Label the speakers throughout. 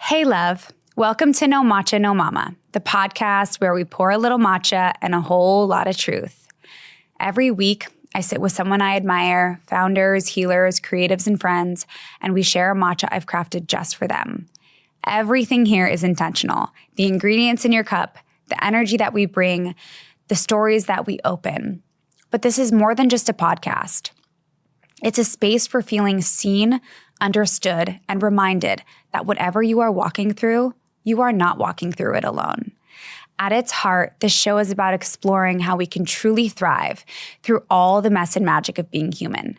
Speaker 1: Hey, love. Welcome to No Matcha, No Mama, the podcast where we pour a little matcha and a whole lot of truth. Every week, I sit with someone I admire, founders, healers, creatives, and friends, and we share a matcha I've crafted just for them. Everything here is intentional. The ingredients in your cup, the energy that we bring, the stories that we open. But this is more than just a podcast. It's a space for feeling seen, understood, and reminded that whatever you are walking through, you are not walking through it alone. At its heart, this show is about exploring how we can truly thrive through all the mess and magic of being human.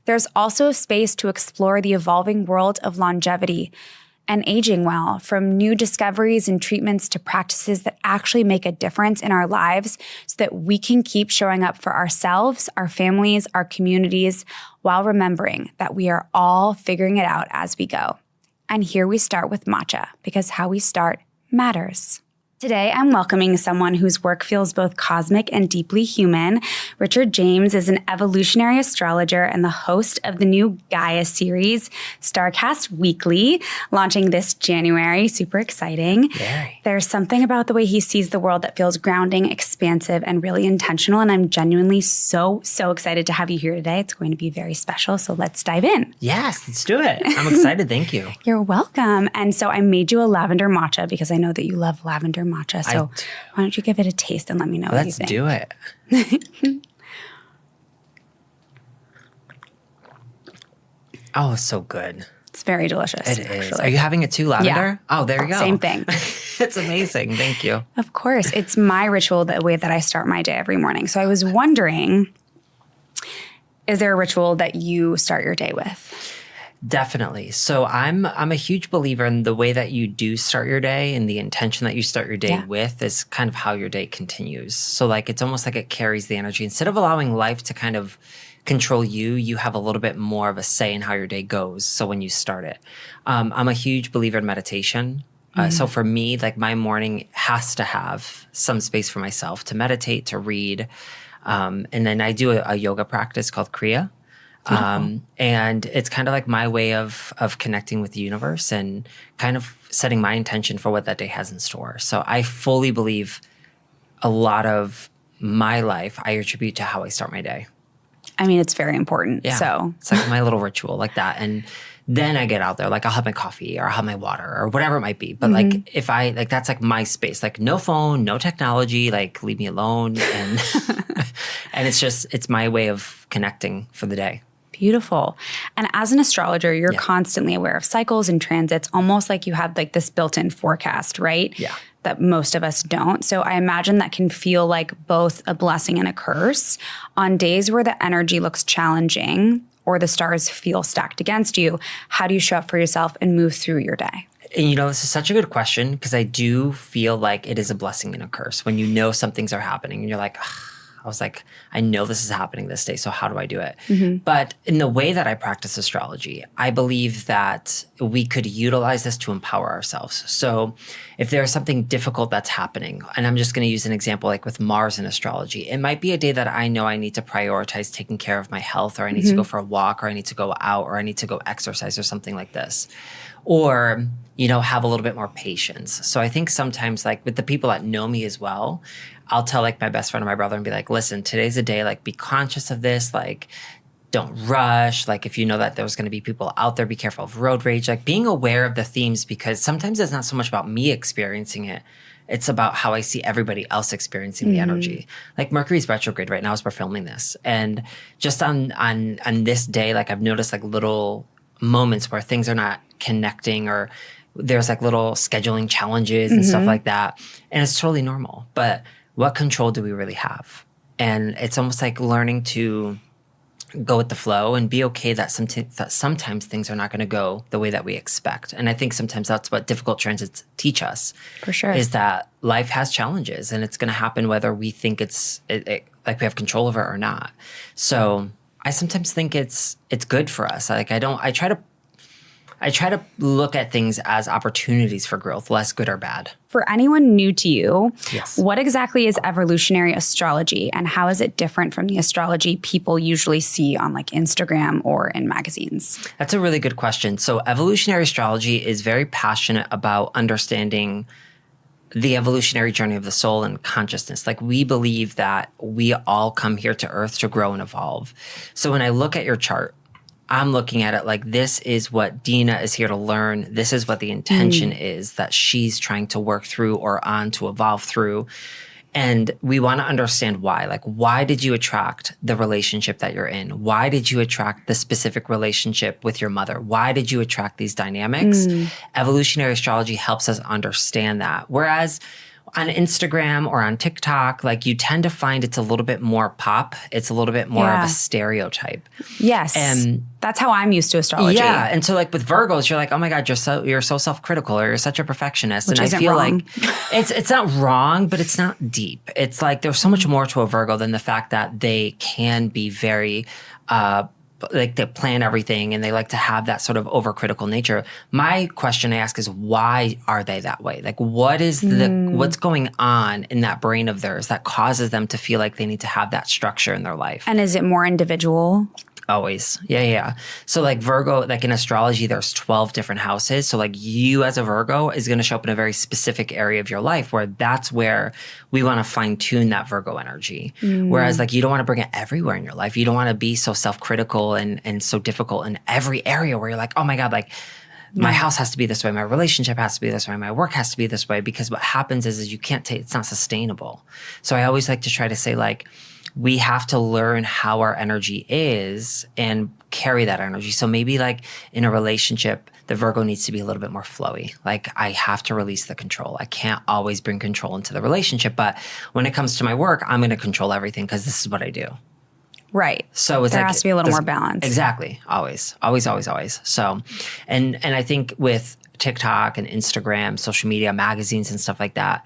Speaker 1: There's also a space to explore the evolving world of longevity and aging well, from new discoveries and treatments to practices that actually make a difference in our lives so that we can keep showing up for ourselves, our families, our communities, while remembering that we are all figuring it out as we go. And here we start with matcha, because how we start matters. Today, I'm welcoming someone whose work feels both cosmic and deeply human. Richard James is an evolutionary astrologer and the host of the new Gaia series, Starcast Weekly, launching this January. Super exciting.
Speaker 2: Very.
Speaker 1: There's something about the way he sees the world that feels grounding, expansive, and really intentional. And I'm genuinely so excited to have you here today. It's going to be very special. So let's dive in.
Speaker 2: Yes, let's do it. I'm excited. Thank you.
Speaker 1: You're welcome. And so I made you a lavender matcha because I know that you love lavender matcha. So why don't you give it a taste and let me know what you think.
Speaker 2: Let's do it. Oh, it's so good.
Speaker 1: It's very delicious.
Speaker 2: It is. Are you having it too, lavender?
Speaker 1: Yeah.
Speaker 2: Oh, there you go.
Speaker 1: Same thing.
Speaker 2: It's amazing. Thank you.
Speaker 1: Of course. It's my ritual, the way that I start my day every morning. So I was wondering, is there a ritual that you start your day with?
Speaker 2: Definitely. So I'm a huge believer in the way that you do start your day, and the intention that you start your day with is kind of how your day continues. So like it's almost like it carries the energy. Instead of allowing life to kind of control you, you have a little bit more of a say in how your day goes. So when you start it, I'm a huge believer in meditation. So for me, like my morning has to have some space for myself to meditate, to read. And then I do a yoga practice called Kriya. And it's kind of like my way of connecting with the universe and kind of setting my intention for what that day has in store. So I fully believe a lot of my life I attribute to how I start my day.
Speaker 1: I mean, it's very important.
Speaker 2: Yeah.
Speaker 1: So
Speaker 2: it's like my little ritual like that. And then I get out there, like I'll have my coffee or I'll have my water or whatever it might be. But like if I, like that's like my space, like no phone, no technology, like leave me alone. And, and it's my way of connecting for the day.
Speaker 1: Beautiful. And as an astrologer, you're constantly aware of cycles and transits, almost like you have like this built-in forecast, right?
Speaker 2: Yeah.
Speaker 1: That most of us don't. So I imagine that can feel like both a blessing and a curse. On days where the energy looks challenging or the stars feel stacked against you, how do you show up for yourself and move through your day?
Speaker 2: And you know, this is such a good question because I do feel like it is a blessing and a curse when you know some things are happening and you're like, I was like, I know this is happening this day, so how do I do it? But in the way that I practice astrology, I believe that we could utilize this to empower ourselves. So if there's something difficult that's happening, and I'm just going to use an example like with Mars in astrology, it might be a day that I know I need to prioritize taking care of my health, or I need to go for a walk, or I need to go out, or I need to go exercise or something like this. Or, you know, have a little bit more patience. So I think sometimes like with the people that know me as well, I'll tell like my best friend or my brother and be like, listen, today's a day, like be conscious of this, like don't rush. Like if you know that there's going to be people out there, be careful of road rage, like being aware of the themes, because sometimes it's not so much about me experiencing it. It's about how I see everybody else experiencing the energy. Like Mercury's retrograde right now as we're filming this. And just on this day, like I've noticed like little moments where things are not connecting, or there's like little scheduling challenges and stuff like that. And it's totally normal. But what control do we really have? And it's almost like learning to go with the flow and be okay that sometimes things are not going to go the way that we expect. And I think sometimes that's what difficult transits teach us.
Speaker 1: For sure.
Speaker 2: Is that life has challenges and it's going to happen whether we think it's like we have control over it or not. So I sometimes think it's good for us. Like I I try to look at things as opportunities for growth, less good or bad.
Speaker 1: For anyone new to you,
Speaker 2: Yes.
Speaker 1: what exactly is evolutionary astrology and how is it different from the astrology people usually see on like Instagram or in magazines?
Speaker 2: That's a really good question. So evolutionary astrology is very passionate about understanding the evolutionary journey of the soul and consciousness. Like we believe that we all come here to Earth to grow and evolve. So when I look at your chart, I'm looking at it like this is what Dina is here to learn. This is what the intention is that she's trying to work through or on to evolve through. And we want to understand why. Like, why did you attract the relationship that you're in? Why did you attract the specific relationship with your mother? Why did you attract these dynamics? Evolutionary astrology helps us understand that. Whereas on Instagram or on TikTok, like you tend to find it's a little bit more pop. It's a little bit more of a stereotype.
Speaker 1: Yes. And that's how I'm used to astrology.
Speaker 2: Yeah. And so like with Virgos, you're like, oh my God, you're so self-critical or you're such a perfectionist.
Speaker 1: Which
Speaker 2: and
Speaker 1: isn't
Speaker 2: I feel
Speaker 1: wrong.
Speaker 2: like it's not wrong, but it's not deep. It's like there's so much more to a Virgo than the fact that they can be very like they plan everything and they like to have that sort of overcritical nature. My question I ask is, why are they that way? Like what is what's going on in that brain of theirs that causes them to feel like they need to have that structure in their life?
Speaker 1: And is it more individual?
Speaker 2: Always. Yeah. So like Virgo, like in astrology, there's 12 different houses. So like you as a Virgo is going to show up in a very specific area of your life where that's where we want to fine tune that Virgo energy. Whereas like you don't want to bring it everywhere in your life. You don't want to be so self-critical and so difficult in every area where you're like, oh my God, like my house has to be this way. My relationship has to be this way. My work has to be this way. Because what happens is you can't take, it's not sustainable. So I always like to try to say like, we have to learn how our energy is and carry that energy. So maybe like in a relationship, the Virgo needs to be a little bit more flowy. Like I have to release the control. I can't always bring control into the relationship. But when it comes to my work, I'm going to control everything because this is what I do.
Speaker 1: Right.
Speaker 2: So it's
Speaker 1: there
Speaker 2: like,
Speaker 1: has to be a little more balance.
Speaker 2: Exactly. Always. So, and I think with TikTok and Instagram, social media, magazines and stuff like that,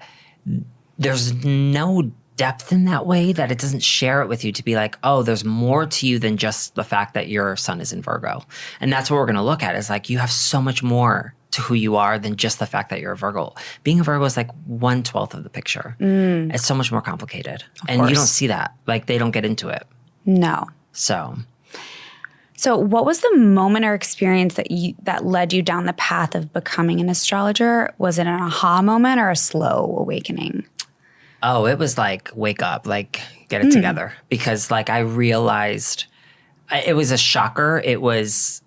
Speaker 2: there's no depth in that way that it doesn't share it with you to be like, oh, there's more to you than just the fact that your sun is in Virgo. And that's what we're going to look at is like, you have so much more to who you are than just the fact that you're a Virgo. Being a Virgo is like 1/12 of the picture. It's so much more complicated. And you don't see that. Like they don't get into it.
Speaker 1: No.
Speaker 2: So
Speaker 1: what was the moment or experience that led you down the path of becoming an astrologer? Was it an aha moment or a slow awakening?
Speaker 2: Oh, it was like, wake up, like get it together. Because like I realized it was a shocker. It was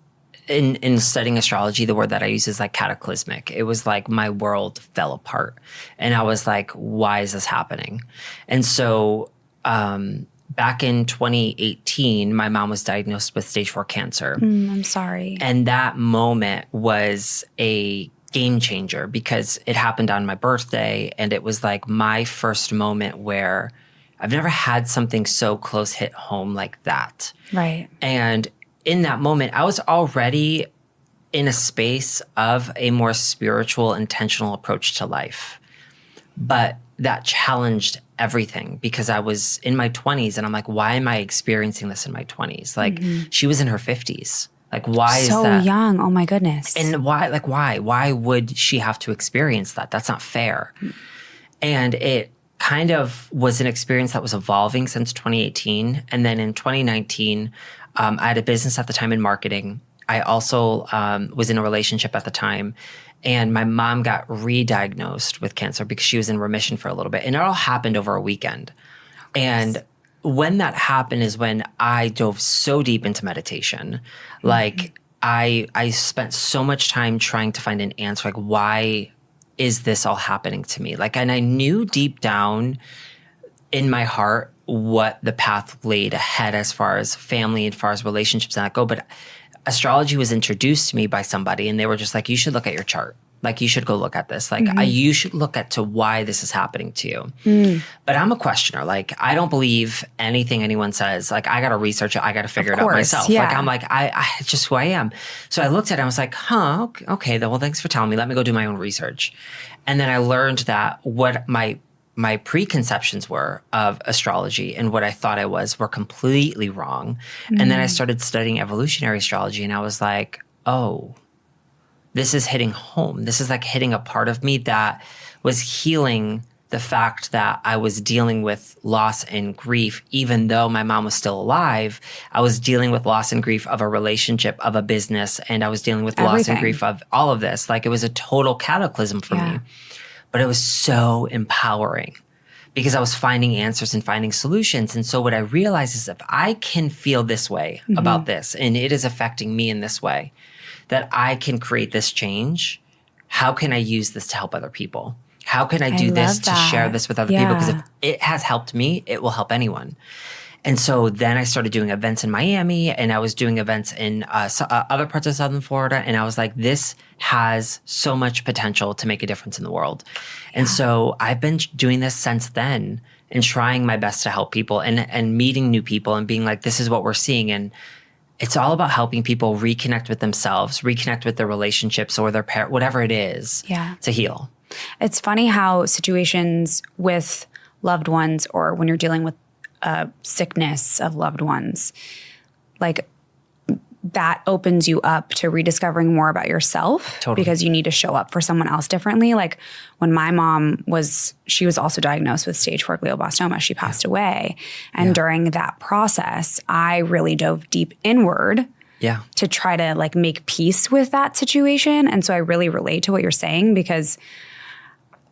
Speaker 2: in studying astrology, the word that I use is like cataclysmic. It was like my world fell apart. And I was like, why is this happening? And so back in 2018, my mom was diagnosed with stage 4 cancer.
Speaker 1: I'm sorry.
Speaker 2: And that moment was a game changer because it happened on my birthday. And it was like my first moment where I've never had something so close hit home like that.
Speaker 1: Right.
Speaker 2: And in that moment, I was already in a space of a more spiritual, intentional approach to life. But that challenged everything because I was in my 20s and I'm like, why am I experiencing this in my 20s? Like she was in her 50s. Like, why is that?
Speaker 1: So young. Oh my goodness.
Speaker 2: And why, like, why? Why would she have to experience that? That's not fair. And it kind of was an experience that was evolving since 2018. And then in 2019, I had a business at the time in marketing. I also was in a relationship at the time. And my mom got re-diagnosed with cancer because she was in remission for a little bit. And it all happened over a weekend. And when that happened is when I dove so deep into meditation. Like I spent so much time trying to find an answer. Like, why is this all happening to me? Like, and I knew deep down in my heart what the path laid ahead as far as family, as far as relationships and that go. But astrology was introduced to me by somebody and they were just like, you should look at your chart. Like, you should go look at this. Like, you should look at to why this is happening to you. But I'm a questioner. Like, I don't believe anything anyone says. Like, I got to research it. I got to figure it out myself.
Speaker 1: Yeah.
Speaker 2: Like, I'm like, it's just who I am. So I looked at it. I was like, okay. Then, well, thanks for telling me. Let me go do my own research. And then I learned that what my preconceptions were of astrology and what I thought I was were completely wrong. And then I started studying evolutionary astrology and I was like, oh, this is hitting home. This is like hitting a part of me that was healing the fact that I was dealing with loss and grief, even though my mom was still alive. I was dealing with loss and grief of a relationship, of a business, and I was dealing with loss and grief of all of this. Like, it was a total cataclysm for me. But it was so empowering because I was finding answers and finding solutions. And so what I realized is if I can feel this way about this, and it is affecting me in this way, that I can create this change, how can I use this to help other people? How can I do this to share this with other people? Because if it has helped me, it will help anyone. And so then I started doing events in Miami, and I was doing events in other parts of Southern Florida. And I was like, this has so much potential to make a difference in the world. And so I've been doing this since then and trying my best to help people and meeting new people and being like, this is what we're seeing. And it's all about helping people reconnect with themselves, reconnect with their relationships or their parent, whatever it is, to heal.
Speaker 1: It's funny how situations with loved ones, or when you're dealing with sickness of loved ones, like that opens you up to rediscovering more about yourself.
Speaker 2: Totally.
Speaker 1: Because you need to show up for someone else differently. Like when my mom she was also diagnosed with stage 4 glioblastoma. She passed away. And during that process, I really dove deep inward to try to like make peace with that situation. And so I really relate to what you're saying, because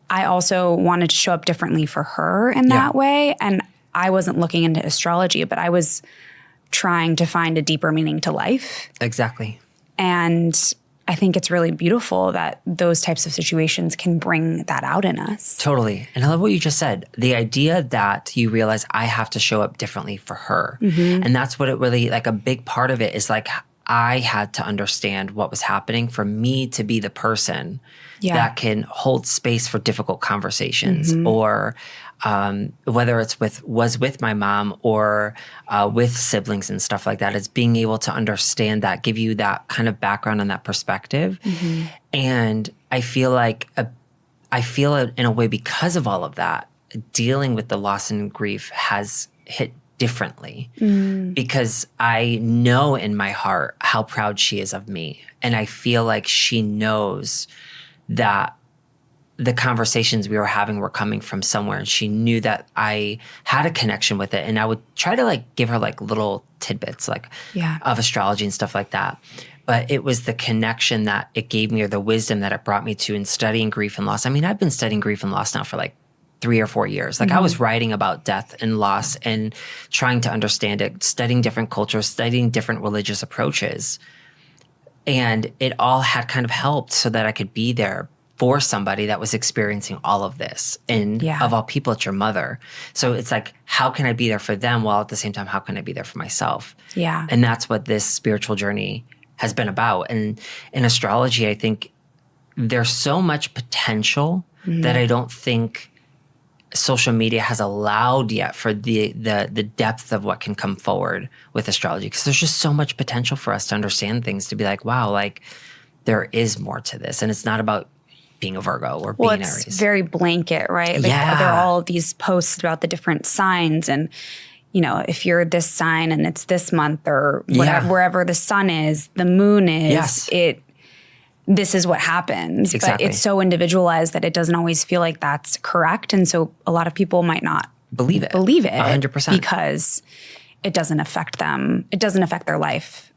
Speaker 1: I also wanted to show up differently for her in that way. And I wasn't looking into astrology, but I was trying to find a deeper meaning to life.
Speaker 2: Exactly.
Speaker 1: And I think it's really beautiful that those types of situations can bring that out in us.
Speaker 2: Totally. And I love what you just said. The idea that you realize I have to show up differently for her. And that's what it really, like a big part of it is like, I had to understand what was happening for me to be the person that can hold space for difficult conversations, or whether it's with my mom or with siblings and stuff like that. It's being able to understand that, give you that kind of background and that perspective. And I feel like I feel it in a way because of all of that, dealing with the loss and grief has hit differently because I know in my heart how proud she is of me. And I feel like she knows that the conversations we were having were coming from somewhere, and she knew that I had a connection with it. And I would try to like give her like little tidbits like of astrology and stuff like that. But it was the connection that it gave me, or the wisdom that it brought me to in studying grief and loss. I mean, I've been studying grief and loss now for like 3 or 4 years. Like I was writing about death and loss and trying to understand it, studying different cultures, studying different religious approaches. And it all had kind of helped so that I could be there for somebody that was experiencing all of this. And of all people, it's your mother. So it's like, how can I be there for them while at the same time, how can I be there for myself?
Speaker 1: Yeah.
Speaker 2: And that's what this spiritual journey has been about. And in astrology, I think there's so much potential that I don't think social media has allowed yet for the depth of what can come forward with astrology. Because there's just so much potential for us to understand things, to be like, wow, like there is more to this. And it's not about being a Virgo or being Aries.
Speaker 1: It's very blanket, right? Like there are all these posts about the different signs, and you know, if you're this sign and it's this month or whatever, wherever the sun is, the moon is, this is what happens.
Speaker 2: Exactly.
Speaker 1: But it's so individualized that it doesn't always feel like that's correct. And so a lot of people might not
Speaker 2: believe it
Speaker 1: 100% because it doesn't affect them. It doesn't affect their life.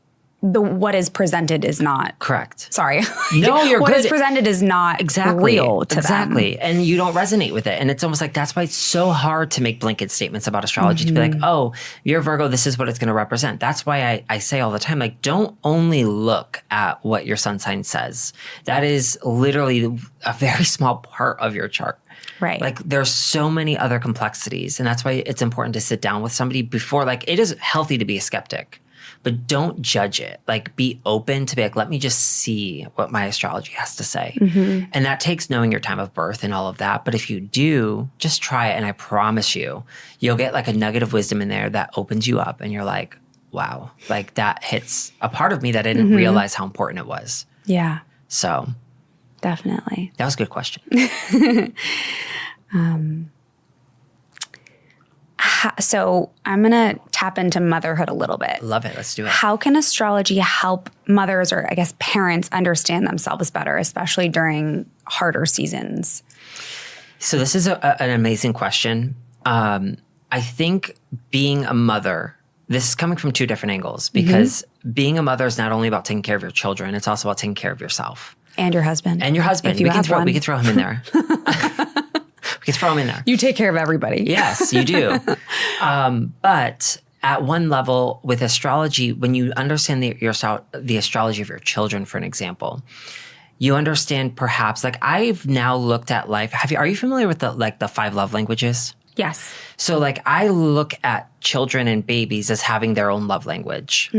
Speaker 1: What is presented is not
Speaker 2: correct.
Speaker 1: Sorry.
Speaker 2: No, you're
Speaker 1: what
Speaker 2: good.
Speaker 1: is presented is not real to them.
Speaker 2: And you don't resonate with it. And it's almost like that's why it's so hard to make blanket statements about astrology, to be like, oh, you're Virgo, this is what it's going to represent. That's why I say all the time, like, don't only look at what your sun sign says. That is literally a very small part of your chart.
Speaker 1: Right.
Speaker 2: Like there's so many other complexities. And that's why it's important to sit down with somebody before, like it is healthy to be a skeptic. But don't judge it. Like be open to be like, let me just see what my astrology has to say. And that takes knowing your time of birth and all of that. But if you do, just try it. And I promise you, you'll get like a nugget of wisdom in there that opens you up. And you're like, wow, like that hits a part of me that I didn't realize how important it was.
Speaker 1: Yeah.
Speaker 2: So.
Speaker 1: Definitely.
Speaker 2: That was a good question.
Speaker 1: So I'm going to tap into motherhood a little bit.
Speaker 2: Love it. Let's do it.
Speaker 1: How can astrology help mothers, or I guess parents, understand themselves better, especially during harder seasons?
Speaker 2: So this is an amazing question. I think being a mother, this is coming from two different angles, because being a mother is not only about taking care of your children, it's also about taking care of yourself.
Speaker 1: And your husband.
Speaker 2: And your husband. We can throw him in there. We can throw him in there.
Speaker 1: You take care of everybody.
Speaker 2: Yes, you do. But at one level with astrology, when you understand the astrology of your children, for an example, you understand perhaps, like I've now looked at life. Are you familiar with the 5 love languages?
Speaker 1: Yes.
Speaker 2: So like I look at children and babies as having their own love language.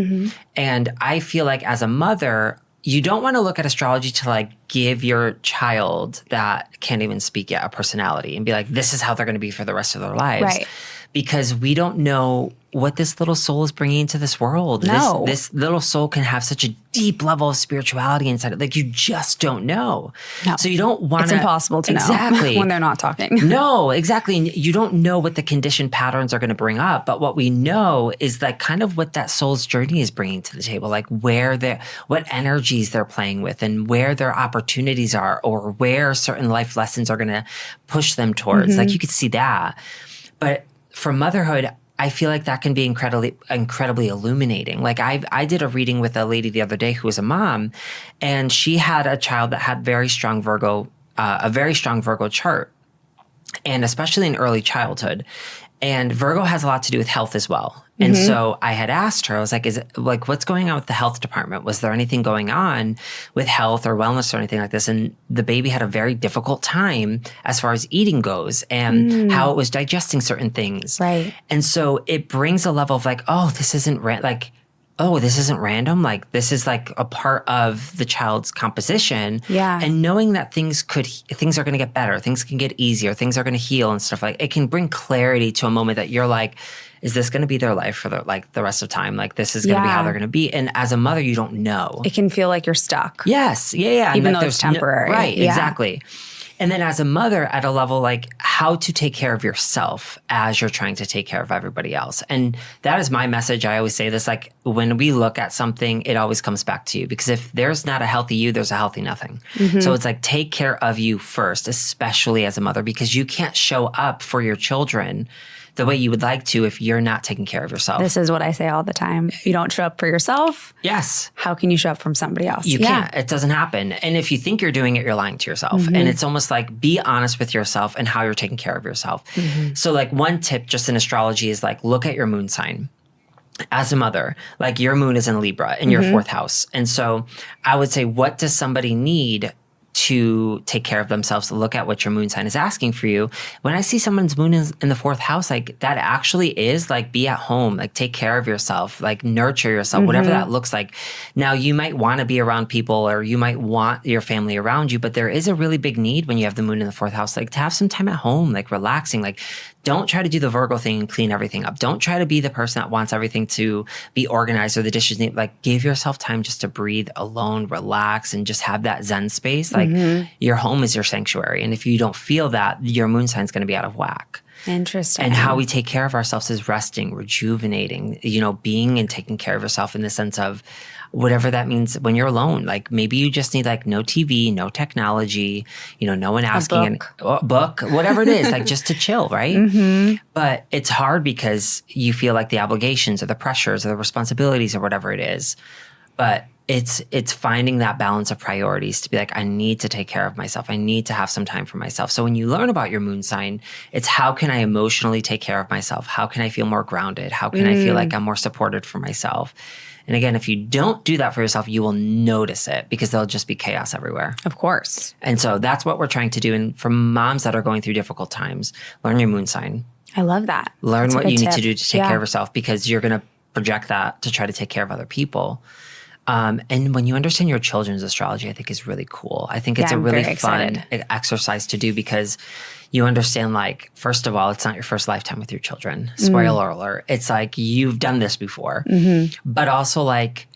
Speaker 2: And I feel like as a mother, you don't want to look at astrology to like give your child that can't even speak yet a personality and be like, this is how they're going to be for the rest of their lives.
Speaker 1: Right.
Speaker 2: Because we don't know what this little soul is bringing into this world.
Speaker 1: No.
Speaker 2: This little soul can have such a deep level of spirituality inside it. Like you just don't know.
Speaker 1: No.
Speaker 2: So you don't want to.
Speaker 1: It's impossible to know when they're not talking.
Speaker 2: No, exactly. And you don't know what the conditioned patterns are going to bring up. But what we know is like kind of what that soul's journey is bringing to the table, like what energies they're playing with and where their opportunities are, or where certain life lessons are going to push them towards. Like you could see that. But for motherhood, I feel like that can be incredibly illuminating. Like I did a reading with a lady the other day who was a mom, and she had a child that had a very strong Virgo chart, and especially in early childhood. And Virgo has a lot to do with health as well. And so I had asked her, I was like, is it like, what's going on with the health department? Was there anything going on with health or wellness or anything like this? And the baby had a very difficult time as far as eating goes and how it was digesting certain things.
Speaker 1: Right.
Speaker 2: And so it brings a level of like, oh, this isn't random. Like this is like a part of the child's composition.
Speaker 1: Yeah.
Speaker 2: And knowing that things are going to get better, things can get easier, things are going to heal and stuff, like it can bring clarity to a moment that you're like, is this going to be their life for the rest of time? Like this is going to be how they're going to be. And as a mother, you don't know.
Speaker 1: It can feel like you're stuck.
Speaker 2: Yes. Yeah.
Speaker 1: Even though it's temporary.
Speaker 2: Right.
Speaker 1: Yeah.
Speaker 2: Exactly. And then as a mother at a level, like how to take care of yourself as you're trying to take care of everybody else. And that is my message. I always say this, like when we look at something, it always comes back to you, because if there's not a healthy you, there's a healthy nothing. So it's like, take care of you first, especially as a mother, because you can't show up for your children the way you would like to if you're not taking care of yourself.
Speaker 1: This is what I say all the time. You don't show up for yourself.
Speaker 2: Yes.
Speaker 1: How can you show up from somebody else?
Speaker 2: You can't. It doesn't happen. And if you think you're doing it, you're lying to yourself. And it's almost like, be honest with yourself and how you're taking care of yourself. So like one tip just in astrology is like, look at your moon sign. As a mother, like your moon is in Libra in your 4th house. And so I would say, what does somebody need to take care of themselves? To look at what your moon sign is asking for you. When I see someone's moon is in the 4th house, like that actually is like, be at home, like take care of yourself, like nurture yourself, whatever that looks like. Now you might want to be around people, or you might want your family around you, but there is a really big need when you have the moon in the 4th house, like to have some time at home, like relaxing, like don't try to do the Virgo thing and clean everything up. Don't try to be the person that wants everything to be organized or the dishes neat. Like give yourself time just to breathe alone, relax, and just have that Zen space. Like your home is your sanctuary. And if you don't feel that, your moon sign is going to be out of whack.
Speaker 1: Interesting.
Speaker 2: And how we take care of ourselves is resting, rejuvenating, being and taking care of yourself in the sense of whatever that means when you're alone. Like maybe you just need like no TV, no technology, no one asking, a book, whatever it is, like just to chill, right? But it's hard because you feel like the obligations or the pressures or the responsibilities or whatever it is. But it's finding that balance of priorities to be like, I need to take care of myself. I need to have some time for myself. So when you learn about your moon sign, it's how can I emotionally take care of myself? How can I feel more grounded? How can I feel like I'm more supported for myself? And again, if you don't do that for yourself, you will notice it because there'll just be chaos everywhere.
Speaker 1: Of course.
Speaker 2: And so that's what we're trying to do. And for moms that are going through difficult times, learn your moon sign.
Speaker 1: I love that.
Speaker 2: Learn what you need to do to take care of yourself, because you're going to project that to try to take care of other people. And when you understand your children's astrology, I think is really cool. I think it's a really fun exercise to do, because you understand, like, first of all, it's not your first lifetime with your children. Spoiler alert. It's like, you've done this before. But also, like,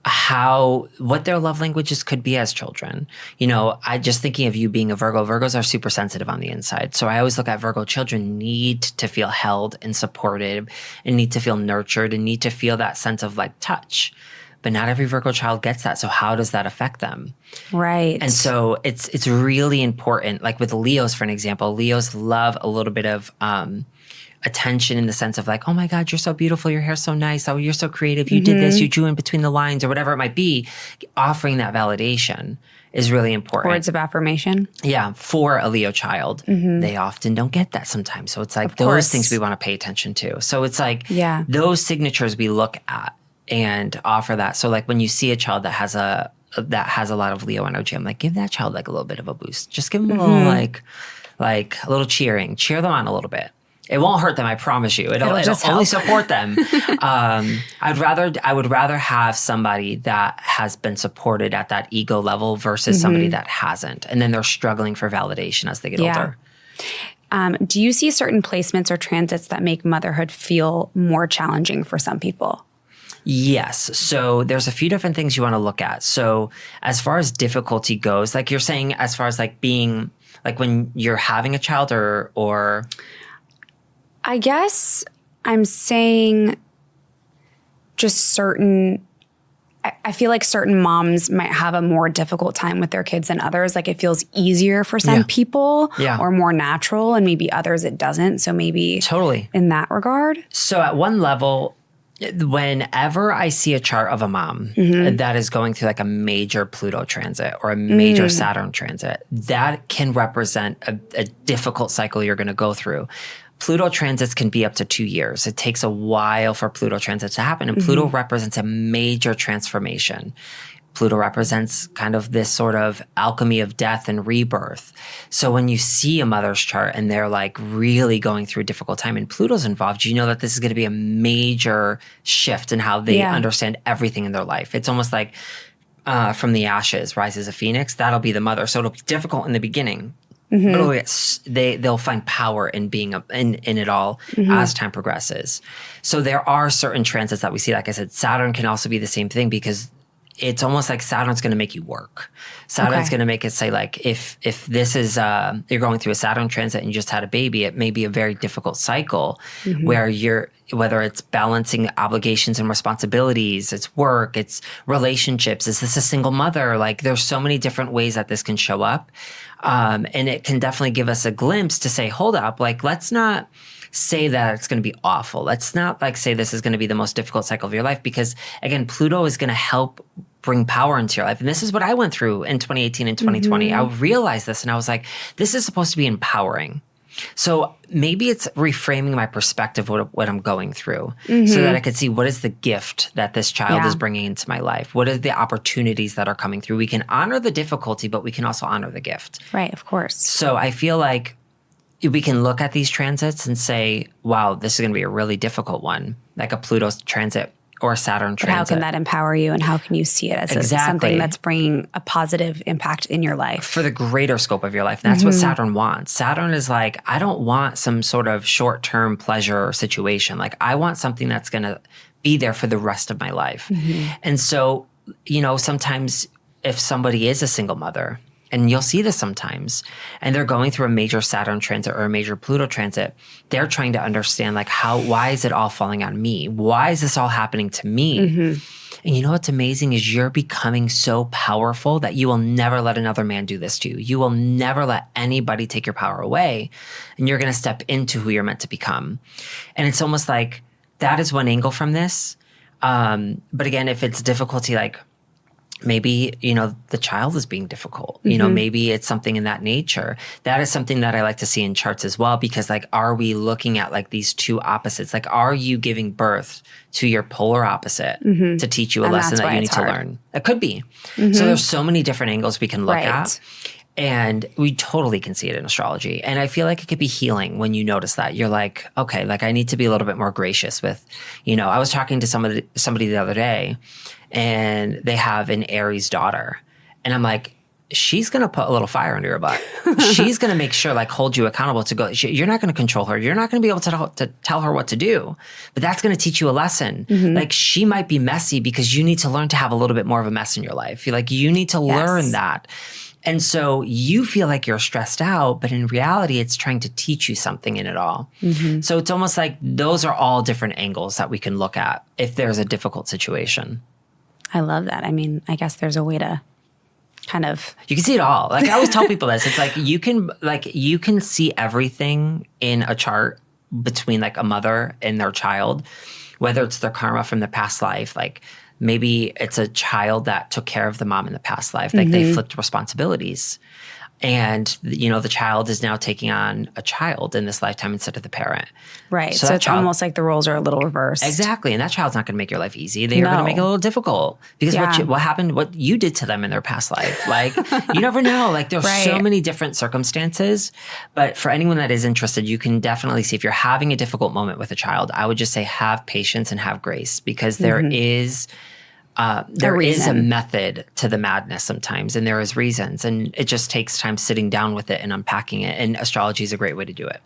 Speaker 2: what their love languages could be as children. I just thinking of you being a Virgo. Virgos are super sensitive on the inside. So I always look at Virgo children need to feel held and supported and need to feel nurtured and need to feel that sense of like touch. But not every Virgo child gets that. So how does that affect them?
Speaker 1: Right.
Speaker 2: And so it's really important. Like with Leos, for an example, Leos love a little bit of attention in the sense of like, oh my God, you're so beautiful. Your hair's so nice. Oh, you're so creative. You did this. You drew in between the lines or whatever it might be. Offering that validation is really important.
Speaker 1: Words of affirmation.
Speaker 2: Yeah. For a Leo child, they often don't get that sometimes. So it's like those things we want to pay attention to. So it's like those signatures we look at and offer that. So like when you see a child that has a lot of Leo energy, I'm like, give that child like a little bit of a boost. Just give them a little like a little cheering. Cheer them on a little bit. It won't hurt them, I promise you. It'll only support them. I would rather have somebody that has been supported at that ego level versus somebody that hasn't. And then they're struggling for validation as they get older.
Speaker 1: Do you see certain placements or transits that make motherhood feel more challenging for some people?
Speaker 2: Yes. So there's a few different things you want to look at. So as far as difficulty goes, like you're saying, as far as like being like when you're having a child or
Speaker 1: I guess I'm saying just I feel like certain moms might have a more difficult time with their kids than others. Like it feels easier for some people or more natural, and maybe others it doesn't. So maybe in that regard.
Speaker 2: So at one level, whenever I see a chart of a mom that is going through like a major Pluto transit or a major Saturn transit, that can represent a difficult cycle you're going to go through. Pluto transits can be up to 2 years. It takes a while for Pluto transits to happen. And Pluto represents a major transformation. Pluto represents kind of this sort of alchemy of death and rebirth. So when you see a mother's chart and they're like really going through a difficult time and Pluto's involved, you know that this is going to be a major shift in how they understand everything in their life. It's almost like from the ashes rises a phoenix. That'll be the mother. So it'll be difficult in the beginning. But they'll find power in being in it all as time progresses. So there are certain transits that we see. Like I said, Saturn can also be the same thing because it's almost like Saturn's going to make you work. Saturn's going to make it say like, if this is, you're going through a Saturn transit and you just had a baby, it may be a very difficult cycle where whether it's balancing obligations and responsibilities, it's work, it's relationships, is this a single mother? Like there's so many different ways that this can show up. And it can definitely give us a glimpse to say, hold up, like, let's not say that it's going to be awful. Let's not like say this is going to be the most difficult cycle of your life, because again, Pluto is going to help bring power into your life. And this is what I went through in 2018 and 2020. I realized this and I was like, this is supposed to be empowering. So maybe it's reframing my perspective of what I'm going through so that I could see what is the gift that this child is bringing into my life. What are the opportunities that are coming through? We can honor the difficulty, but we can also honor the gift.
Speaker 1: Right, of course.
Speaker 2: So I feel like we can look at these transits and say, wow, this is going to be a really difficult one, like a Pluto transit or a Saturn transit.
Speaker 1: But how can that empower you, and how can you see it as something that's bringing a positive impact in your life?
Speaker 2: For the greater scope of your life. And that's what Saturn wants. Saturn is like, I don't want some sort of short-term pleasure situation. Like I want something that's going to be there for the rest of my life. And so, sometimes if somebody is a single mother, and you'll see this sometimes, and they're going through a major Saturn transit or a major Pluto transit, they're trying to understand like why is it all falling on me? Why is this all happening to me? And you know what's amazing is you're becoming so powerful that you will never let another man do this to you. You will never let anybody take your power away, and you're going to step into who you're meant to become. And it's almost like that is one angle from this. But again, if it's difficulty, like maybe, the child is being difficult, maybe it's something in that nature. That is something that I like to see in charts as well, because like, are we looking at like these two opposites? Like, are you giving birth to your polar opposite to teach you a lesson that you need to learn? It could be. So there's so many different angles we can look at. And we totally can see it in astrology. And I feel like it could be healing when you notice that. You're like, okay, like I need to be a little bit more gracious with, I was talking to somebody the other day, and they have an Aries daughter. And I'm like, she's going to put a little fire under your butt. She's going to make sure, like, hold you accountable to go. You're not going to control her. You're not going to be able to tell her what to do, but that's going to teach you a lesson. Like, she might be messy because you need to learn to have a little bit more of a mess in your life. Like, you need to learn that. And so you feel like you're stressed out, but in reality, it's trying to teach you something in it all. So it's almost like those are all different angles that we can look at if there's a difficult situation.
Speaker 1: I love that. I mean, I guess there's a way to kind of...
Speaker 2: You can see it all. Like, I always tell people this. It's like you can see everything in a chart between like a mother and their child, whether it's their karma from the past life. Like, maybe it's a child that took care of the mom in the past life. Like, they flipped responsibilities. And, you know, the child is now taking on a child in this lifetime instead of the parent.
Speaker 1: Right. So it's almost like the roles are a little reversed.
Speaker 2: Exactly. And that child's not going to make your life easy. They are going to make it a little difficult because what happened, what you did to them in their past life. Like, you never know. Like, there's so many different circumstances. But for anyone that is interested, you can definitely see if you're having a difficult moment with a child, I would just say have patience and have grace, because there is a method to the madness sometimes, and there is reasons, and it just takes time sitting down with it and unpacking it. And astrology is a great way to do it.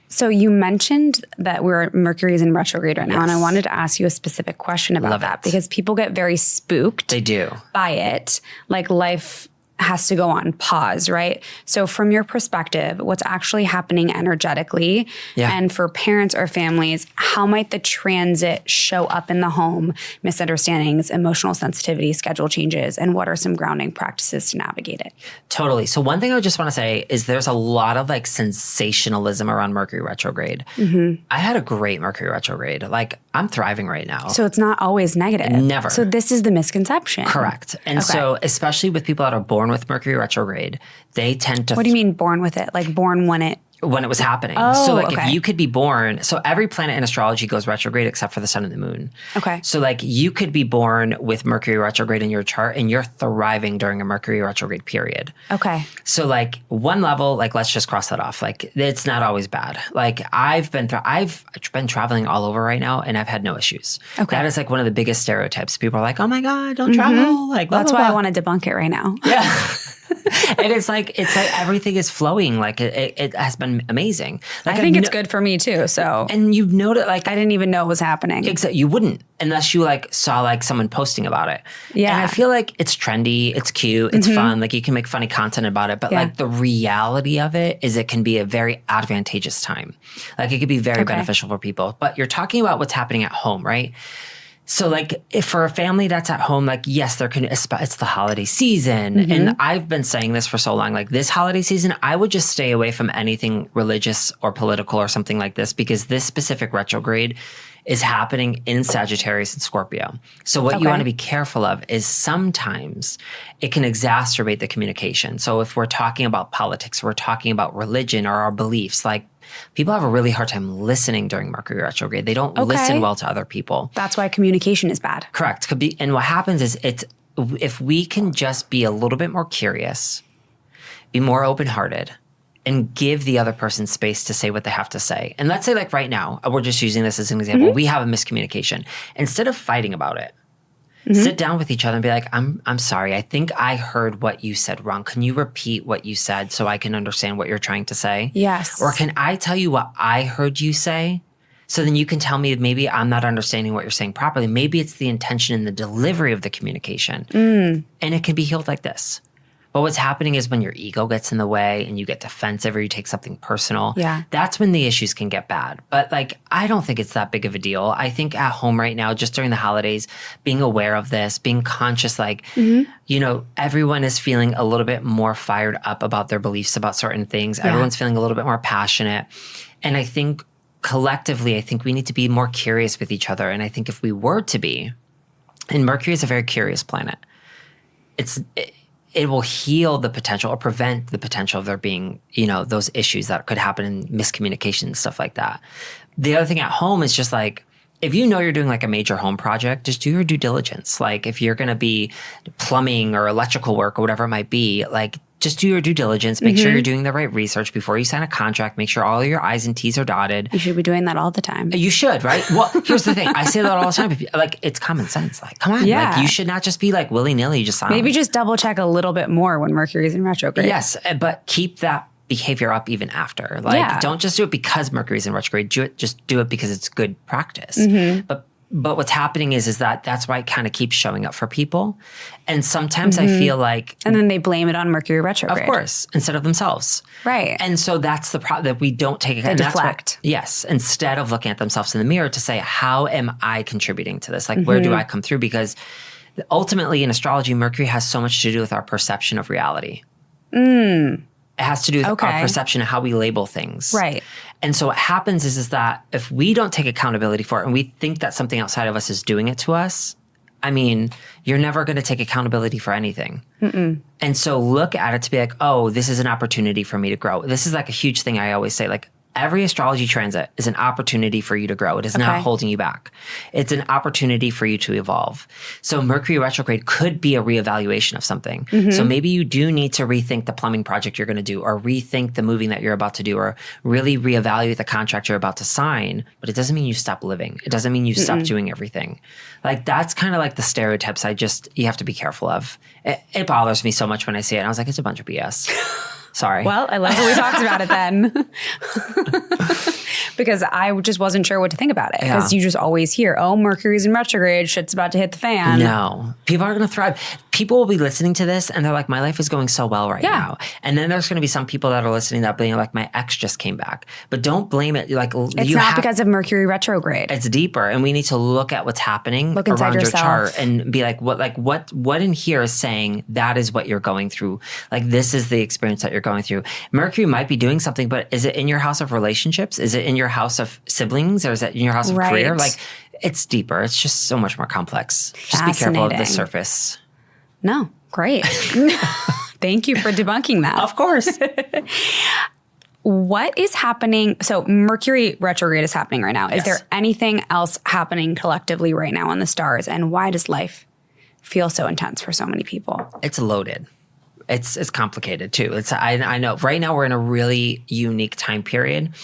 Speaker 1: So you mentioned that Mercury is in retrograde right now, and I wanted to ask you a specific question about that because people get very spooked.
Speaker 2: They do.
Speaker 1: By it. Like, life has to go on pause, right? So from your perspective, what's actually happening energetically, and for parents or families, how might the transit show up in the home? Misunderstandings, emotional sensitivity, schedule changes, and what are some grounding practices to navigate it?
Speaker 2: Totally. So one thing I just want to say is there's a lot of like sensationalism around Mercury retrograde. I had a great Mercury retrograde. Like, I'm thriving right now.
Speaker 1: So it's not always negative.
Speaker 2: Never.
Speaker 1: So this is the misconception.
Speaker 2: Correct. And so especially with people that are born with Mercury retrograde, they tend to...
Speaker 1: What do you mean born with it? Like born when it
Speaker 2: was happening. So like if you could be born... So every planet in astrology goes retrograde except for the sun and the moon.
Speaker 1: Okay.
Speaker 2: So like you could be born with Mercury retrograde in your chart and you're thriving during a Mercury retrograde period.
Speaker 1: Okay.
Speaker 2: So like one level, like let's just cross that off. Like it's not always bad. Like I've been traveling all over right now and I've had no issues.
Speaker 1: Okay.
Speaker 2: That is like one of the biggest stereotypes. People are like, oh my God, don't travel. Like blah,
Speaker 1: that's
Speaker 2: blah,
Speaker 1: why
Speaker 2: blah.
Speaker 1: I want to debunk it right now.
Speaker 2: Yeah. And it's like everything is flowing. Like it has been amazing. Like
Speaker 1: I think it's good for me too. So,
Speaker 2: and you've noted like
Speaker 1: I didn't even know it was happening.
Speaker 2: Exactly, you wouldn't unless you like saw like someone posting about it.
Speaker 1: Yeah,
Speaker 2: and I feel like it's trendy, it's cute, it's fun. Like you can make funny content about it, but like the reality of it is it can be a very advantageous time. Like it could be very beneficial for people. But you're talking about what's happening at home, right? So like if for a family that's at home, like yes, it's the holiday season. And I've been saying this for so long, like this holiday season, I would just stay away from anything religious or political or something like this because this specific retrograde is happening in Sagittarius and Scorpio. So what you want to be careful of is sometimes it can exacerbate the communication. So if we're talking about politics, we're talking about religion or our beliefs, like people have a really hard time listening during Mercury retrograde. They don't listen well to other people.
Speaker 1: That's why communication is bad.
Speaker 2: Correct. And what happens is if we can just be a little bit more curious, be more open-hearted, and give the other person space to say what they have to say. And let's say like right now, we're just using this as an example. We have a miscommunication. Instead of fighting about it, sit down with each other and be like, I'm sorry. I think I heard what you said wrong. Can you repeat what you said so I can understand what you're trying to say?
Speaker 1: Yes.
Speaker 2: Or can I tell you what I heard you say? So then you can tell me maybe I'm not understanding what you're saying properly. Maybe it's the intention and the delivery of the communication. And it can be healed like this. But what's happening is when your ego gets in the way and you get defensive or you take something personal, that's when the issues can get bad. But like, I don't think it's that big of a deal. I think at home right now, just during the holidays, being aware of this, being conscious, like, you know, everyone is feeling a little bit more fired up about their beliefs about certain things. Everyone's feeling a little bit more passionate. And I think collectively, I think we need to be more curious with each other. And I think if we were to be, and Mercury is a very curious planet, it will heal the potential or prevent the potential of there being, you know, those issues that could happen in miscommunication and stuff like that. The other thing at home is just like, if you know you're doing like a major home project, just do your due diligence. Like if you're going to be plumbing or electrical work or whatever it might be, like just do your due diligence. Make sure you're doing the right research before you sign a contract. Make sure all your I's and T's are dotted.
Speaker 1: You should be doing that all the time.
Speaker 2: You should, right? Well, here's the thing. I say that all the time. Like, it's common sense. Like, come on.
Speaker 1: Yeah.
Speaker 2: Like, you should not just be like willy-nilly just sign.
Speaker 1: Maybe just double check a little bit more when Mercury's in retrograde.
Speaker 2: Yes, but keep that behavior up even after. Like, don't just do it because Mercury's in retrograde. Just do it because it's good practice. But what's happening is that that's why it kind of keeps showing up for people. And sometimes I feel like...
Speaker 1: And then they blame it on Mercury retrograde.
Speaker 2: Of course, instead of themselves.
Speaker 1: Right.
Speaker 2: And so that's the problem, that we don't take it.
Speaker 1: They deflect.
Speaker 2: Yes. Instead of looking at themselves in the mirror to say, how am I contributing to this? Like, where do I come through? Because ultimately in astrology, Mercury has so much to do with our perception of reality. It has to do with our perception of how we label things.
Speaker 1: Right.
Speaker 2: And so what happens is that if we don't take accountability for it and we think that something outside of us is doing it to us, I mean, you're never going to take accountability for anything. And so look at it to be like, oh, this is an opportunity for me to grow. This is like a huge thing I always say, like, every astrology transit is an opportunity for you to grow. It is not holding you back. It's an opportunity for you to evolve. So Mercury retrograde could be a reevaluation of something. So maybe you do need to rethink the plumbing project you're going to do, or rethink the moving that you're about to do, or really reevaluate the contract you're about to sign. But it doesn't mean you stop living. It doesn't mean you stop doing everything. Like, that's kind of like the stereotypes you have to be careful of. It bothers me so much when I see it. And I was like, it's a bunch of BS. Sorry.
Speaker 1: Well, I love that we talked about it then. Because I just wasn't sure what to think about it. Because you just always hear, oh, Mercury's in retrograde, shit's about to hit the fan.
Speaker 2: No. People are going to thrive. People will be listening to this and they're like, my life is going so well right now. And then there's going to be some people that are listening that being like, my ex just came back. But don't blame it. Like,
Speaker 1: it's not because of Mercury retrograde.
Speaker 2: It's deeper. And we need to look at what's happening around your chart and be like, what in here is saying that is what you're going through? Like, this is the experience that you're going through. Mercury might be doing something, but is it in your house of relationships? Is it in your house of siblings? Or is it in your house of career? Like, it's deeper. It's just so much more complex. Just be careful of the surface.
Speaker 1: No, great. Thank you for debunking that.
Speaker 2: Of course.
Speaker 1: What is happening? So Mercury retrograde is happening right now.
Speaker 2: Yes.
Speaker 1: Is there anything else happening collectively right now on the stars? And why does life feel so intense for so many people?
Speaker 2: It's loaded. It's complicated too. I know right now we're in a really unique time period.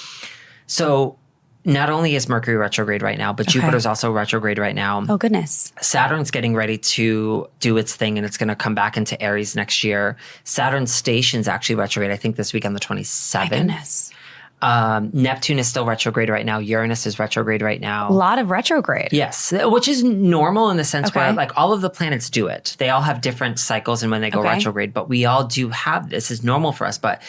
Speaker 2: So not only is Mercury retrograde right now, but Jupiter's also retrograde right now.
Speaker 1: Oh, goodness.
Speaker 2: Saturn's getting ready to do its thing, and it's going to come back into Aries next year. Saturn's station's actually retrograde, I think, this week on the 27th.
Speaker 1: My goodness.
Speaker 2: Neptune is still retrograde right now. Uranus is retrograde right now.
Speaker 1: A lot of retrograde.
Speaker 2: Yes, which is normal in the sense where like all of the planets do it. They all have different cycles and when they go retrograde, but we all do have this. Is normal for us. But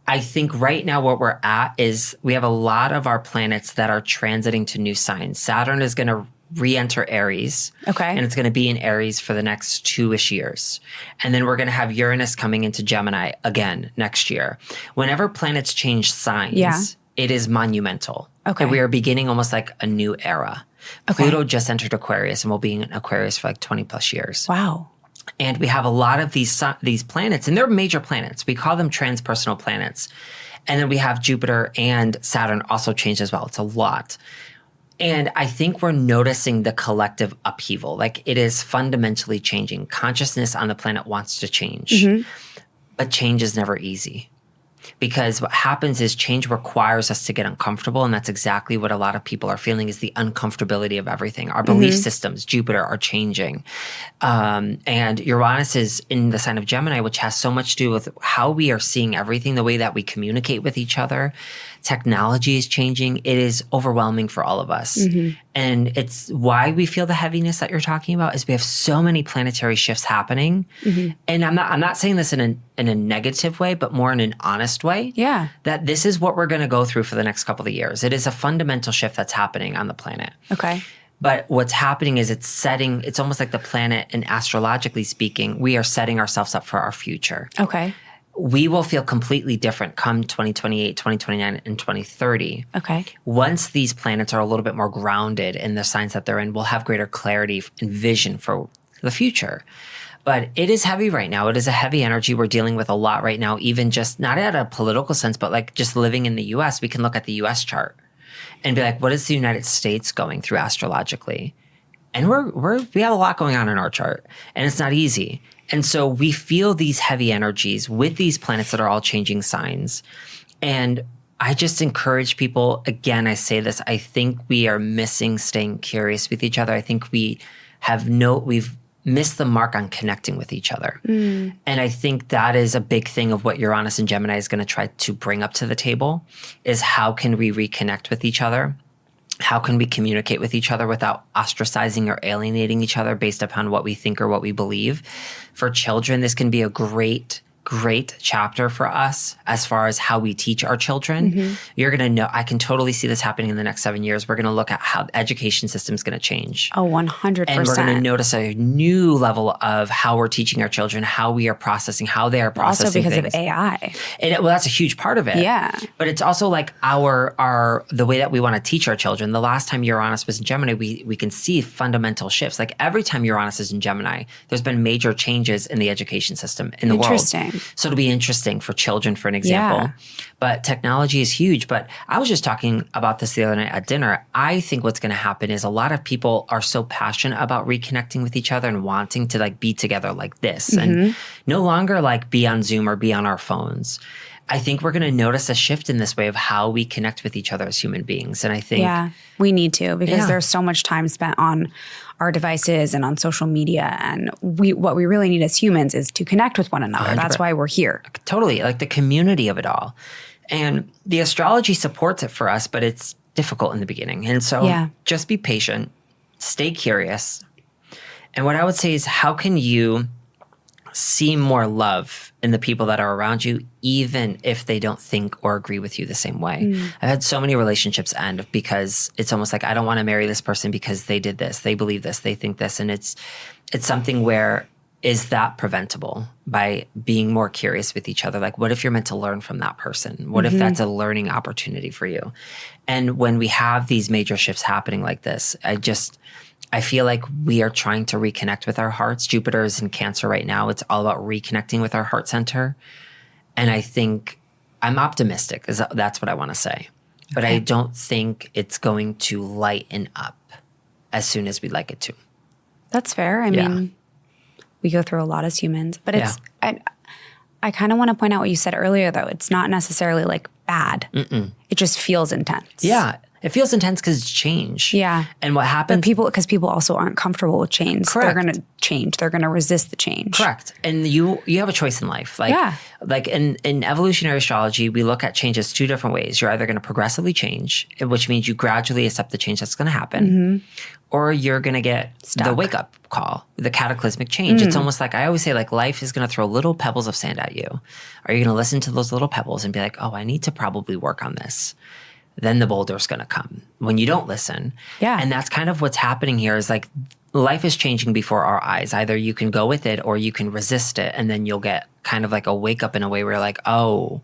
Speaker 2: I think right now what we're at is we have a lot of our planets that are transiting to new signs. Saturn is going to re-enter Aries. And it's going to be in Aries for the next 2-ish years. And then we're going to have Uranus coming into Gemini again next year. Whenever planets change signs, it is monumental. We are beginning almost like a new era. Pluto just entered Aquarius and will be in Aquarius for like 20 plus years.
Speaker 1: Wow.
Speaker 2: And we have a lot of these planets, and they're major planets. We call them transpersonal planets. And then we have Jupiter and Saturn also changed as well. It's a lot. And I think we're noticing the collective upheaval. Like, it is fundamentally changing. Consciousness on the planet wants to change. But change is never easy. Because what happens is change requires us to get uncomfortable. And that's exactly what a lot of people are feeling, is the uncomfortability of everything. Our belief systems, Jupiter, are changing. And Uranus is in the sign of Gemini, which has so much to do with how we are seeing everything, the way that we communicate with each other. Technology is changing. It is overwhelming for all of us. And it's why we feel the heaviness that you're talking about, is we have so many planetary shifts happening. And I'm not saying this in a negative way, but more in an honest way. That this is what we're going to go through for the next couple of years. It is a fundamental shift that's happening on the planet. But what's happening is it's almost like the planet, and astrologically speaking, we are setting ourselves up for our future. We will feel completely different come 2028, 2029, and 2030. Once these planets are a little bit more grounded in the signs that they're in, we'll have greater clarity and vision for the future. But it is heavy right now. It is a heavy energy. We're dealing with a lot right now, even just not at a political sense, but like just living in the US. We can look at the US chart and be like, what is the United States going through astrologically? And we have a lot going on in our chart, and it's not easy. And so we feel these heavy energies with these planets that are all changing signs. And I just encourage people, again, I say this, I think we are missing staying curious with each other. I think we've missed the mark on connecting with each other. And I think that is a big thing of what Uranus and Gemini is going to try to bring up to the table, is how can we reconnect with each other? How can we communicate with each other without ostracizing or alienating each other based upon what we think or what we believe? For children, this can be a great chapter for us as far as how we teach our children. You're going to know, I can totally see this happening in the next 7 years. We're going to look at how the education system is going to change.
Speaker 1: Oh, 100%.
Speaker 2: And we're going to notice a new level of how we're teaching our children, how we are processing, how they are processing
Speaker 1: also because
Speaker 2: things.
Speaker 1: of AI.
Speaker 2: And that's a huge part of it.
Speaker 1: Yeah.
Speaker 2: But it's also like the way that we want to teach our children. The last time Uranus was in Gemini, we can see fundamental shifts. Like every time Uranus is in Gemini, there's been major changes in the education system in the world.
Speaker 1: Interesting.
Speaker 2: So it'll be interesting for children, for an example. Yeah. But technology is huge. But I was just talking about this the other night at dinner. I think what's going to happen is a lot of people are so passionate about reconnecting with each other and wanting to like be together like this and no longer like be on Zoom or be on our phones. I think we're going to notice a shift in this way of how we connect with each other as human beings. And I think
Speaker 1: we need to, because there's so much time spent on our devices and on social media. And what we really need as humans is to connect with one another. 100%. That's why we're here.
Speaker 2: Totally. Like the community of it all. And the astrology supports it for us, but it's difficult in the beginning. And so just be patient, stay curious. And what I would say is, how can you see more love in the people that are around you, even if they don't think or agree with you the same way? I've had so many relationships end because it's almost like, I don't want to marry this person because they did this, they believe this, they think this. And it's something where, is that preventable by being more curious with each other? Like, what if you're meant to learn from that person? What if that's a learning opportunity for you? And when we have these major shifts happening like this, I feel like we are trying to reconnect with our hearts. Jupiter is in Cancer right now. It's all about reconnecting with our heart center. And I think I'm optimistic. That's what I want to say. But I don't think it's going to lighten up as soon as we'd like it to.
Speaker 1: That's fair. I mean, we go through a lot as humans. But it's I kind of want to point out what you said earlier, though. It's not necessarily like bad. It just feels intense.
Speaker 2: Yeah. It feels intense because it's change. Yeah. And what happens...
Speaker 1: Because people also aren't comfortable with change. Correct. They're going to change. They're going to resist the change.
Speaker 2: Correct. And you have a choice in life. Like in evolutionary astrology, we look at change as two different ways. You're either going to progressively change, which means you gradually accept the change that's going to happen, or you're going to get the wake-up call, the cataclysmic change. It's almost like, I always say, like, life is going to throw little pebbles of sand at you. Are you going to listen to those little pebbles and be like, oh, I need to probably work on this? Then the boulder's going to come when you don't listen. Yeah. And that's kind of what's happening here, is like life is changing before our eyes. Either you can go with it or you can resist it. And then you'll get kind of like a wake up in a way where you're like, oh,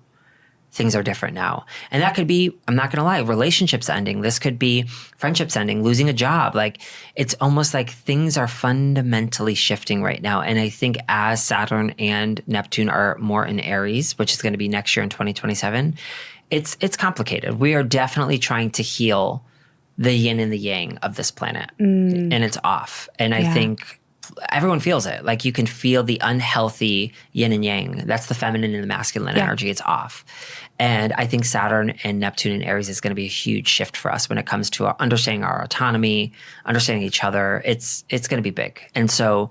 Speaker 2: things are different now. And that could be, I'm not going to lie, relationships ending. This could be friendships ending, losing a job. Like, it's almost like things are fundamentally shifting right now. And I think as Saturn and Neptune are more in Aries, which is going to be next year in 2027, it's complicated. We are definitely trying to heal the yin and the yang of this planet, and it's off. And I think everyone feels it. Like, you can feel the unhealthy yin and yang. That's the feminine and the masculine energy. It's off. And I think Saturn and Neptune and Aries is going to be a huge shift for us when it comes to understanding our autonomy, understanding each other. It's going to be big. And so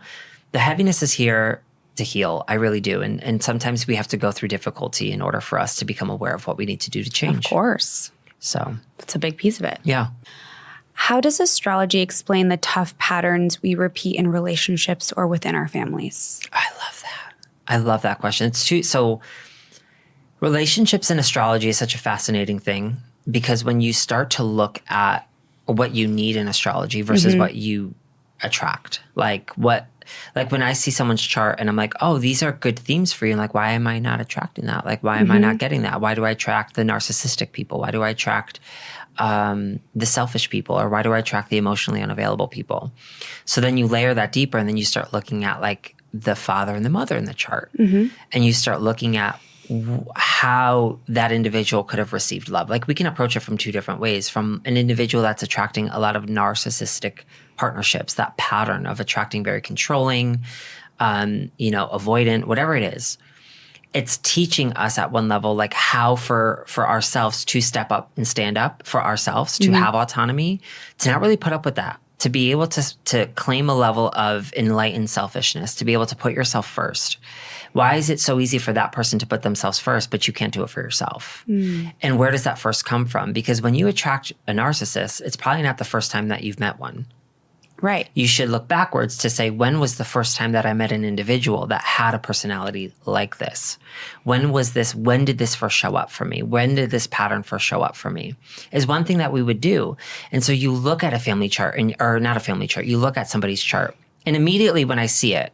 Speaker 2: the heaviness is here to heal. I really do. And sometimes we have to go through difficulty in order for us to become aware of what we need to do to change.
Speaker 1: Of course.
Speaker 2: So
Speaker 1: it's a big piece of it.
Speaker 2: Yeah.
Speaker 1: How does astrology explain the tough patterns we repeat in relationships or within our families?
Speaker 2: I love that question. So relationships and astrology is such a fascinating thing, because when you start to look at what you need in astrology versus what you attract, like when I see someone's chart and I'm like, oh, these are good themes for you. And like, why am I not attracting that? Like, why am I not getting that? Why do I attract the narcissistic people? Why do I attract the selfish people? Or why do I attract the emotionally unavailable people? So then you layer that deeper, and then you start looking at like the father and the mother in the chart. And you start looking at how that individual could have received love. Like, we can approach it from two different ways. From an individual that's attracting a lot of narcissistic partnerships, that pattern of attracting very controlling, avoidant, whatever it is. It's teaching us at one level, like how for ourselves to step up and stand up for ourselves, to have autonomy, to not really put up with that, to be able to claim a level of enlightened selfishness, to be able to put yourself first. Why is it so easy for that person to put themselves first, but you can't do it for yourself? And where does that first come from? Because when you attract a narcissist, it's probably not the first time that you've met one.
Speaker 1: Right.
Speaker 2: You should look backwards to say, when was the first time that I met an individual that had a personality like this? When did this first show up for me? When did this pattern first show up for me? Is one thing that we would do. And so you look at a family chart, or not a family chart, you look at somebody's chart. And immediately when I see it,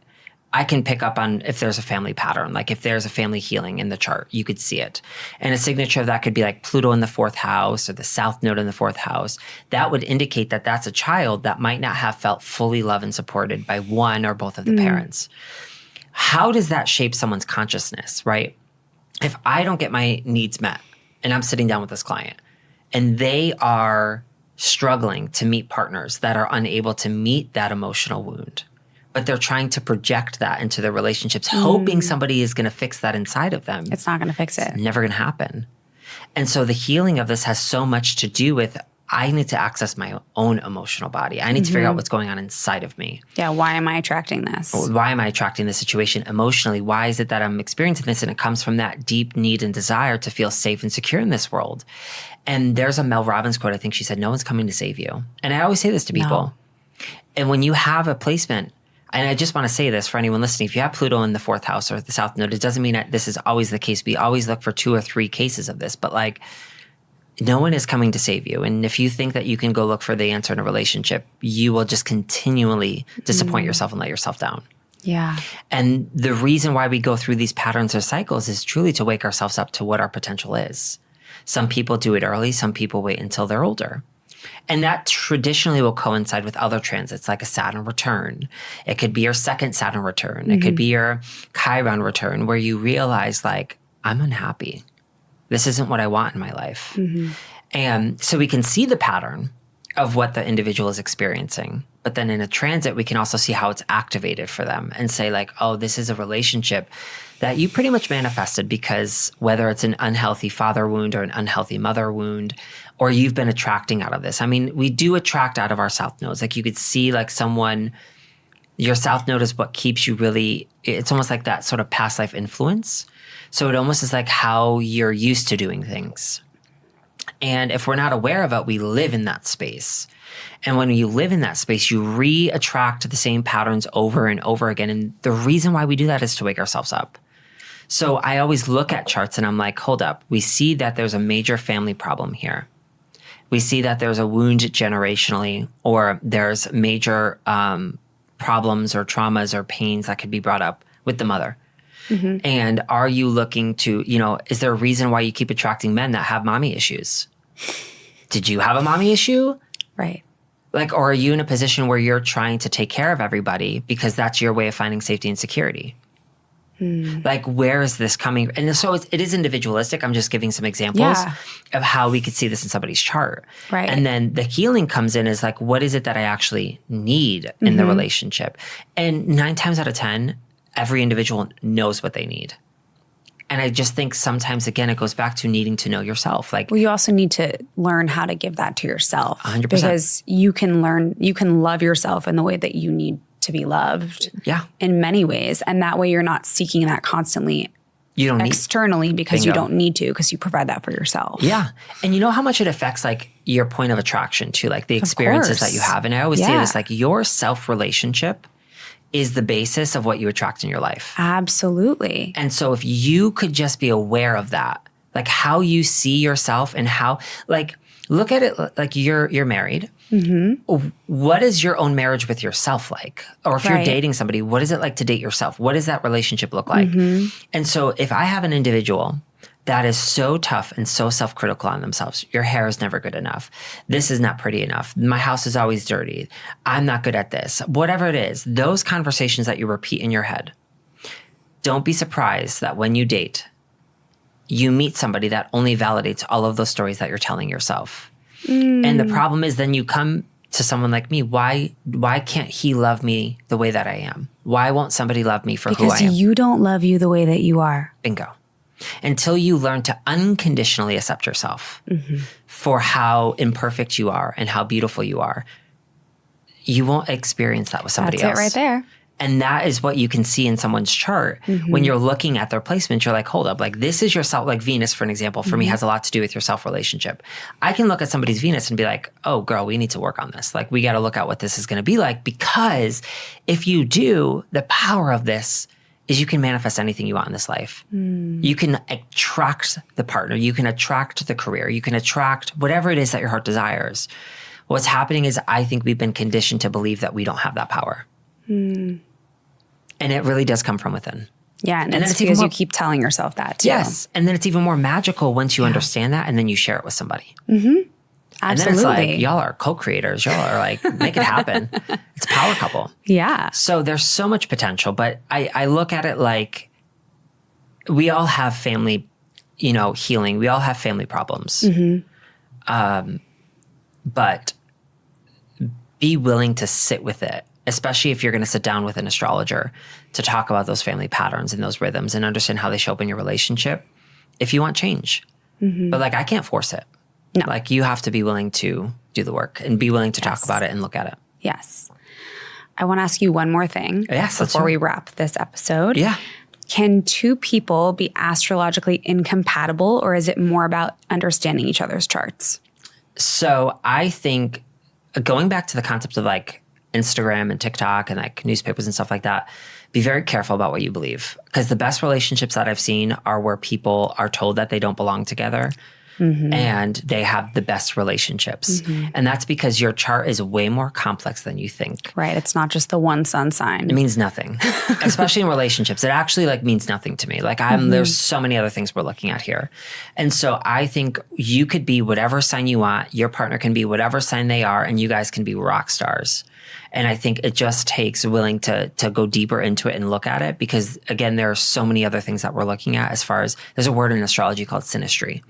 Speaker 2: I can pick up on if there's a family pattern, like if there's a family healing in the chart, you could see it. And a signature of that could be like Pluto in the 4th house or the South Node in the 4th house. That would indicate that that's a child that might not have felt fully loved and supported by one or both of the parents. How does that shape someone's consciousness, right? If I don't get my needs met and I'm sitting down with this client and they are struggling to meet partners that are unable to meet that emotional wound, but they're trying to project that into their relationships, hoping somebody is going to fix that inside of them.
Speaker 1: It's not going to fix it.
Speaker 2: It's never going to happen. And so the healing of this has so much to do with, I need to access my own emotional body. I need to figure out what's going on inside of me.
Speaker 1: Yeah, why am I attracting this?
Speaker 2: Why am I attracting this situation emotionally? Why is it that I'm experiencing this? And it comes from that deep need and desire to feel safe and secure in this world. And there's a Mel Robbins quote, I think she said, "No one's coming to save you." And I always say this to people. And when you have a placement, and I just want to say this for anyone listening, if you have Pluto in the 4th house or the South Node, it doesn't mean that this is always the case. We always look for 2 or 3 cases of this, but like, no one is coming to save you. And if you think that you can go look for the answer in a relationship, you will just continually disappoint yourself and let yourself down.
Speaker 1: Yeah.
Speaker 2: And the reason why we go through these patterns or cycles is truly to wake ourselves up to what our potential is. Some people do it early. Some people wait until they're older. And that traditionally will coincide with other transits, like a Saturn return. It could be your second Saturn return. It could be your Chiron return, where you realize, like, I'm unhappy. This isn't what I want in my life. And so we can see the pattern of what the individual is experiencing. But then in a transit, we can also see how it's activated for them and say, like, oh, this is a relationship that you pretty much manifested because whether it's an unhealthy father wound or an unhealthy mother wound, or you've been attracting out of this. I mean, we do attract out of our South Nodes. Like, you could see like someone, your South Node is what keeps you really, it's almost like that sort of past life influence. So it almost is like how you're used to doing things. And if we're not aware of it, we live in that space. And when you live in that space, you re-attract the same patterns over and over again. And the reason why we do that is to wake ourselves up. So I always look at charts and I'm like, hold up. We see that there's a major family problem here. We see that there's a wound generationally, or there's major problems or traumas or pains that could be brought up with the mother. And are you looking to, is there a reason why you keep attracting men that have mommy issues? Did you have a mommy issue?
Speaker 1: Right.
Speaker 2: Like, or are you in a position where you're trying to take care of everybody because that's your way of finding safety and security? Like, where is this coming? And so it is individualistic. I'm just giving some examples of how we could see this in somebody's chart.
Speaker 1: Right.
Speaker 2: And then the healing comes in is like, what is it that I actually need in the relationship? And 9 times out of 10, every individual knows what they need. And I just think sometimes, again, it goes back to needing to know yourself. Like,
Speaker 1: well, you also need to learn how to give that to yourself.
Speaker 2: 100%.
Speaker 1: Because you can love yourself in the way that you need to be loved.
Speaker 2: Yeah.
Speaker 1: In many ways. And that way you're not seeking that constantly externally because you don't need to, because you provide that for yourself.
Speaker 2: Yeah. And you know how much it affects like your point of attraction too, like the experiences that you have. And I always say this, like, your self-relationship is the basis of what you attract in your life.
Speaker 1: Absolutely.
Speaker 2: And so if you could just be aware of that, like how you see yourself and how, like, look at it like you're married. What is your own marriage with yourself like? Or if you're dating somebody, what is it like to date yourself? What does that relationship look like? And so if I have an individual that is so tough and so self-critical on themselves, your hair is never good enough. This is not pretty enough. My house is always dirty. I'm not good at this. Whatever it is, those conversations that you repeat in your head, don't be surprised that when you date, you meet somebody that only validates all of those stories that you're telling yourself. And the problem is then you come to someone like me, why can't he love me the way that I am? Why won't somebody love me for who I am?
Speaker 1: Because you don't love you the way that you are.
Speaker 2: Bingo. Until you learn to unconditionally accept yourself for how imperfect you are and how beautiful you are, you won't experience that with somebody else.
Speaker 1: That's it right there.
Speaker 2: And that is what you can see in someone's chart. When you're looking at their placement, you're like, hold up, like this is your self, like Venus, for an example, for me has a lot to do with your self-relationship. I can look at somebody's Venus and be like, oh girl, we need to work on this. Like we got to look at what this is going to be like, because if you do, the power of this is you can manifest anything you want in this life. You can attract the partner, you can attract the career, you can attract whatever it is that your heart desires. What's happening is I think we've been conditioned to believe that we don't have that power. And it really does come from within.
Speaker 1: Yeah, and it's because you keep telling yourself that too.
Speaker 2: Yes, and then it's even more magical once you understand that and then you share it with somebody.
Speaker 1: Absolutely.
Speaker 2: And then it's like, y'all are co-creators. Y'all are like, make it happen. It's a power couple.
Speaker 1: Yeah.
Speaker 2: So there's so much potential, but I look at it like we all have family, healing. We all have family problems. But be willing to sit with it, especially if you're going to sit down with an astrologer to talk about those family patterns and those rhythms and understand how they show up in your relationship if you want change. But like, I can't force it.
Speaker 1: No.
Speaker 2: Like you have to be willing to do the work and be willing to talk about it and look at it.
Speaker 1: Yes. I want to ask you one more thing before we wrap this episode.
Speaker 2: Yeah.
Speaker 1: Can two people be astrologically incompatible, or is it more about understanding each other's charts?
Speaker 2: So I think going back to the concept of like Instagram and TikTok and like newspapers and stuff like that, be very careful about what you believe, because the best relationships that I've seen are where people are told that they don't belong together. And they have the best relationships. And that's because your chart is way more complex than you think.
Speaker 1: Right. It's not just the one sun sign.
Speaker 2: It means nothing, especially in relationships. It actually like means nothing to me. Like there's so many other things we're looking at here. And so I think you could be whatever sign you want. Your partner can be whatever sign they are, and you guys can be rock stars. And I think it just takes willing to go deeper into it and look at it, because again, there are so many other things that we're looking at, as far as there's a word in astrology called synastry.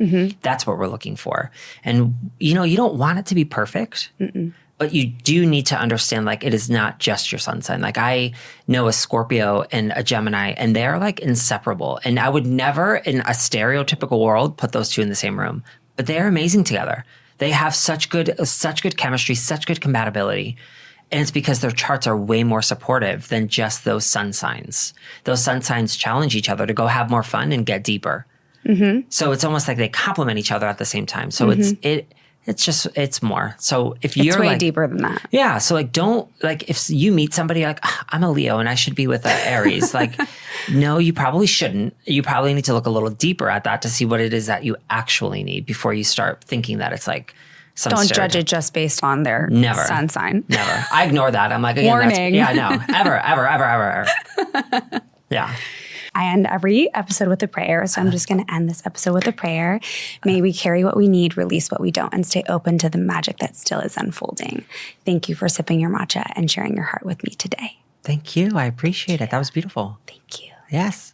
Speaker 2: That's what we're looking for. And you don't want it to be perfect, but you do need to understand like it is not just your sun sign. Like I know a Scorpio and a Gemini, and they're like inseparable. And I would never in a stereotypical world put those two in the same room, but they're amazing together. They have such good chemistry, such good compatibility. And it's because their charts are way more supportive than just those sun signs. Those sun signs challenge each other to go have more fun and get deeper. So it's almost like they complement each other at the same time. So it's more. So if you're
Speaker 1: it's way
Speaker 2: like,
Speaker 1: deeper than that.
Speaker 2: Yeah. So like, don't like, if you meet somebody like, I'm a Leo and I should be with an Aries, like, no, you probably shouldn't. You probably need to look a little deeper at that to see what it is that you actually need before you start thinking that it's like, don't
Speaker 1: judge it just based on their sun sign.
Speaker 2: Never. I ignore that. I'm like, again,
Speaker 1: warning.
Speaker 2: No, ever. Yeah.
Speaker 1: I end every episode with a prayer. So I'm just going to end this episode with a prayer. May we carry what we need, release what we don't, and stay open to the magic that still is unfolding. Thank you for sipping your matcha and sharing your heart with me today.
Speaker 2: Thank you. I appreciate it. That was beautiful.
Speaker 1: Thank you.
Speaker 2: Yes.